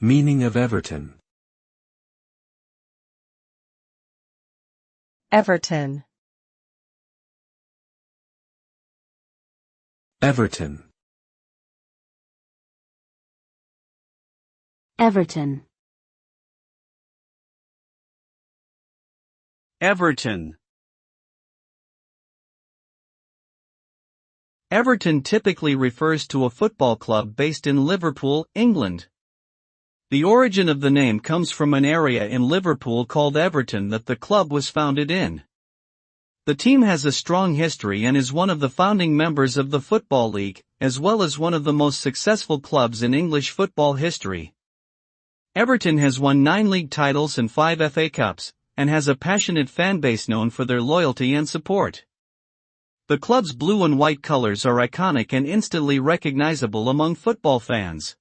Meaning of Everton. Everton. Everton. Everton. Everton. Everton typically refers to a football club based in Liverpool, England. The origin of the name comes from an area in Liverpool called Everton that the club was founded in. The team has a strong history and is one of the founding members of the Football League, as well as one of the most successful clubs in English football history. Everton has won 9 league titles and 5 FA Cups, and has a passionate fanbase known for their loyalty and support. The club's blue and white colors are iconic and instantly recognizable among football fans.